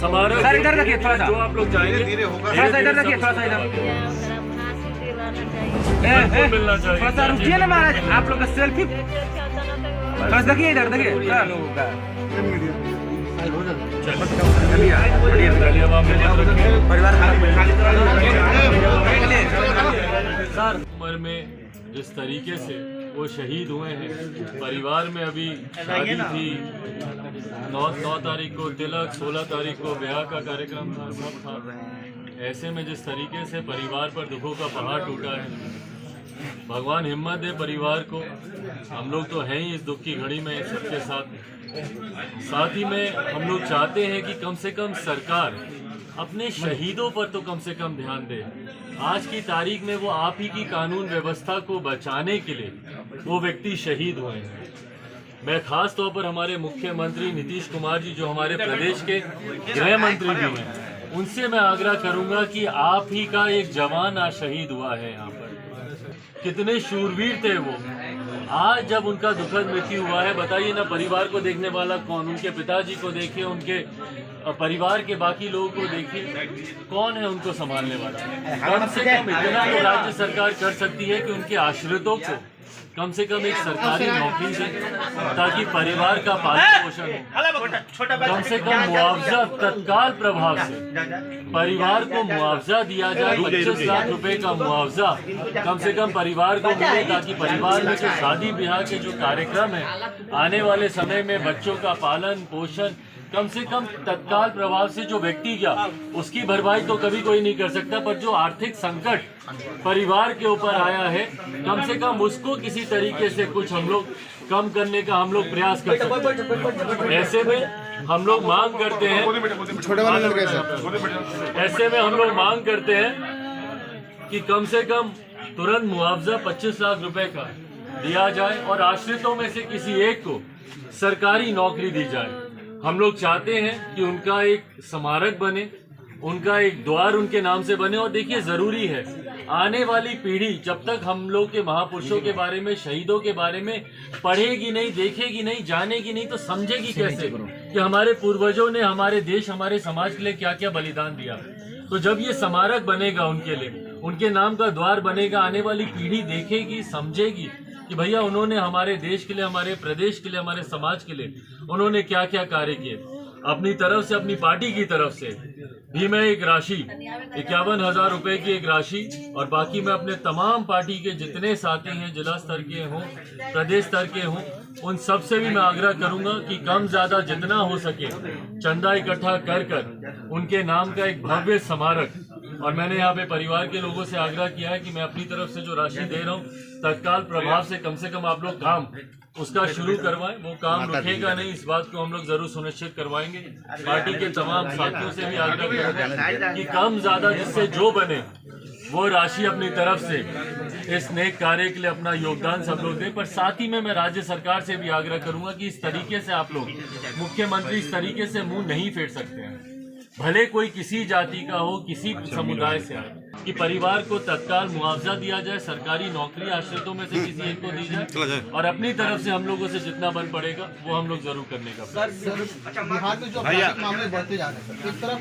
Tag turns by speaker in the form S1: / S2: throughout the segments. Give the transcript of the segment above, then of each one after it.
S1: समारोह
S2: सर इधर रखिए थोड़ा सा,
S1: जो आप लोग जाएंगे
S2: थोड़ा सा इधर रखिए, थोड़ा सा इधर
S1: मिलना चाहिए।
S2: थोड़ा सा रुकिए ना महाराज, आप लोग का सेल्फी थोड़ा सा देखिए, इधर देखिए
S1: उम्र में जिस तरीके से वो शहीद हुए हैं, परिवार में अभी शादी थी, 9 तारीख को तिलक, 16 तारीख को ब्याह का कार्यक्रम था, सब था। ऐसे में जिस तरीके से परिवार पर दुखों का पहाड़ टूटा है, भगवान हिम्मत दे परिवार को। हम लोग तो हैं ही इस दुख की घड़ी में सबके साथ ही में हम लोग चाहते हैं कि कम से कम सरकार अपने शहीदों पर तो कम से कम ध्यान दे। आज की तारीख में वो आप ही की कानून व्यवस्था को बचाने के लिए वो व्यक्ति शहीद हुए हैं। मैं खास तौर पर हमारे मुख्यमंत्री नीतीश कुमार जी, जो हमारे प्रदेश के गृह मंत्री भी हैं, उनसे मैं आग्रह करूंगा कि आप ही का एक जवान आज शहीद हुआ है यहाँ पर। कितने शूरवीर थे वो। आज जब उनका दुखद मृत्यु हुआ है, बताइए ना परिवार को देखने वाला कौन? उनके पिताजी को देखिए, उनके परिवार के बाकी लोगों को देखिए, कौन है उनको संभालने वाला? कम से कम इतना तो राज्य सरकार कर सकती है कि उनके आश्रितों को कम से कम एक सरकारी नौकरी दे, ताकि परिवार का पालन पोषण हो। कम से कम मुआवजा तत्काल प्रभाव से परिवार को मुआवजा दिया जाए। 25 लाख रुपए का मुआवजा कम से कम परिवार को मिले, ताकि परिवार में जो शादी ब्याह के जो कार्यक्रम है, आने वाले समय में बच्चों का पालन पोषण कम से कम तत्काल प्रभाव से जो व्यक्ति गया, उसकी भरपाई तो कभी कोई नहीं कर सकता, पर जो आर्थिक संकट परिवार के ऊपर आया है, कम से कम उसको किसी तरीके से कुछ हम लोग कम करने का हम लोग प्रयास कर सकते हैं। ऐसे में हम लोग मांग करते हैं, ऐसे में हम लोग मांग करते हैं कि कम से कम तुरंत मुआवजा 25 लाख रुपए का दिया जाए और आश्रितों में से किसी एक को सरकारी नौकरी दी जाए। हम लोग चाहते हैं कि उनका एक स्मारक बने, उनका एक द्वार उनके नाम से बने। और देखिए, जरूरी है आने वाली पीढ़ी जब तक हम लोग के महापुरुषों के बारे में, शहीदों के बारे में पढ़ेगी नहीं, देखेगी नहीं, जानेगी नहीं, तो समझेगी कैसे कि हमारे पूर्वजों ने हमारे देश, हमारे समाज के लिए क्या क्या बलिदान दिया। तो जब ये स्मारक बनेगा उनके लिए, उनके नाम का द्वार बनेगा, आने वाली पीढ़ी देखेगी, समझेगी कि भैया उन्होंने हमारे देश के लिए, हमारे प्रदेश के लिए, हमारे समाज के लिए उन्होंने क्या क्या कार्य किए। अपनी तरफ से, अपनी पार्टी की तरफ से भी मैं एक राशि 51,000 रुपए की एक राशि, और बाकी मैं अपने तमाम पार्टी के जितने साथी हैं, जिला स्तर के हों, प्रदेश स्तर के हों, उन सब से भी मैं आग्रह करूंगा कि कम ज्यादा जितना हो सके चंदा इकट्ठा कर उनके नाम का एक भव्य स्मारक। और मैंने यहाँ पे परिवार के लोगों से आग्रह किया है कि मैं अपनी तरफ से जो राशि दे रहा हूँ, तत्काल प्रभाव से कम आप लोग काम उसका शुरू करवाएं। वो काम रुकेगा नहीं, इस बात को हम लोग जरूर सुनिश्चित करवाएंगे। पार्टी के तमाम साथियों से भी आग्रह करेंगे कि कम ज्यादा जिससे जो बने वो राशि अपनी तरफ से इस नेक कार्य के लिए अपना योगदान सब लोग दें। पर साथ ही में मैं राज्य सरकार से भी आग्रह करूंगा कि इस तरीके से आप लोग, मुख्यमंत्री इस तरीके से मुंह नहीं फेर सकते हैं, भले कोई किसी जाति का हो, किसी समुदाय से आए, कि परिवार को तत्काल मुआवजा दिया जाए, सरकारी नौकरी आश्रितों में से किसी एक को दी जाए, और अपनी तरफ से हम लोगों से जितना बन पड़ेगा वो हम लोग जरूर करने का।
S3: बिहार में जो अपराधिक मामले बढ़ते जा रहे हैं, एक तरफ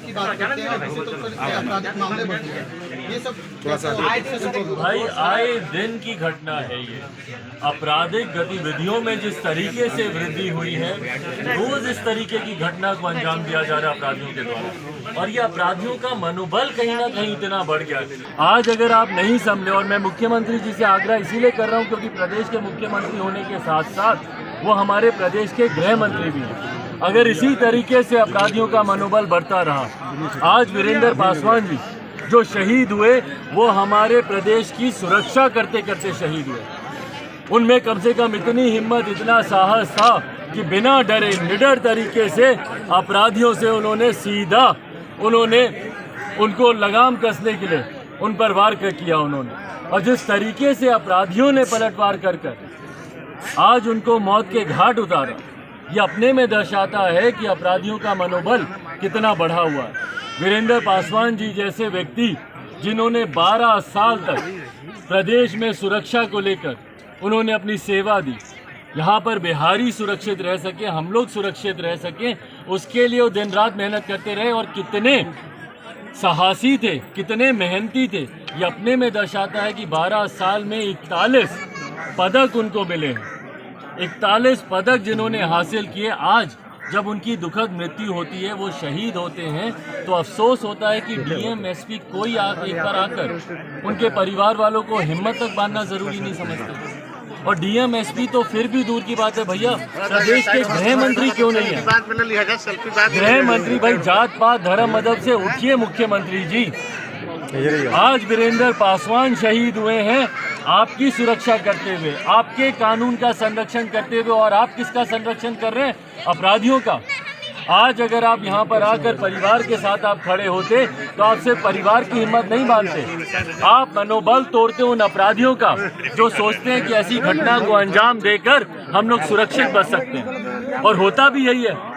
S3: की बात करते हैं, दूसरी तरफ अपराधिक मामले बढ़ते जा रहे हैं, ये सब
S1: भाई आए दिन की घटना है। ये आपराधिक गतिविधियों में जिस तरीके से वृद्धि हुई है, रोज इस तरीके की घटना को अंजाम दिया जा रहा है अपराधियों के द्वारा, और ये अपराधियों का मनोबल कहीं ना कहीं इतना बढ़ गया। आज अगर आप नहीं समझे, और मैं मुख्यमंत्री जी से आग्रह इसीलिए कर रहा हूँ क्योंकि प्रदेश के मुख्यमंत्री होने के साथ साथ वो हमारे प्रदेश के गृह मंत्री भी हैं, अगर इसी तरीके से अपराधियों का मनोबल बढ़ता रहा, आज वीरेंद्र पासवान जी जो शहीद हुए वो हमारे प्रदेश की सुरक्षा करते करते शहीद हुए। उनमें कम से कम इतनी हिम्मत, इतना साहस था कि बिना डरे निडर तरीके से अपराधियों से उन्होंने सीधा उनको लगाम कसने के लिए उन पर वार किया उन्होंने। और जिस तरीके से अपराधियों ने पलटवार कर आज उनको मौत के घाट उतारा, ये अपने में दर्शाता है कि अपराधियों का मनोबल कितना बढ़ा हुआ है। वीरेंद्र पासवान जी जैसे व्यक्ति जिन्होंने 12 साल तक प्रदेश में सुरक्षा को लेकर उन्होंने अपनी सेवा दी, यहाँ पर बिहारी सुरक्षित रह सके, हम लोग सुरक्षित रह सकें, उसके लिए वो दिन रात मेहनत करते रहे। और कितने साहसी थे, कितने मेहनती थे, ये अपने में दर्शाता है कि 12 साल में 41 पदक उनको मिले हैं। 41 पदक जिन्होंने हासिल किए, आज जब उनकी दुखद मृत्यु होती है, वो शहीद होते हैं, तो अफसोस होता है कि डीएम एसपी कोई एक बार आकर उनके परिवार वालों को हिम्मत तक बांधना जरूरी नहीं समझते। और डीएम एसपी तो फिर भी दूर की बात है भैया, प्रदेश के गृह मंत्री क्यों नहीं है? गृह मंत्री भाई, जात पात धर्म मजहब से उठिए मुख्यमंत्री जी। आज वीरेंद्र पासवान शहीद हुए हैं आपकी सुरक्षा करते हुए, आपके कानून का संरक्षण करते हुए, और आप किसका संरक्षण कर रहे हैं? अपराधियों का। आज अगर आप यहाँ पर आकर परिवार के साथ आप खड़े होते तो आपसे परिवार की हिम्मत नहीं बांधते। आप मनोबल तोड़ते उन अपराधियों का जो सोचते हैं कि ऐसी घटना को अंजाम देकर हम लोग सुरक्षित बच सकते हैं। और होता भी यही है।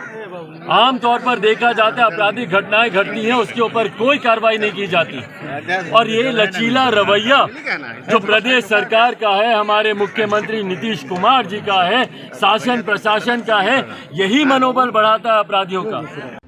S1: आमतौर पर देखा जाता है आपराधिक घटनाएं घटती हैं, उसके ऊपर कोई कार्रवाई नहीं की जाती। और ये लचीला रवैया जो प्रदेश सरकार का है, हमारे मुख्यमंत्री नीतीश कुमार जी का है, शासन प्रशासन का है, यही मनोबल बढ़ाता है अपराधियों का।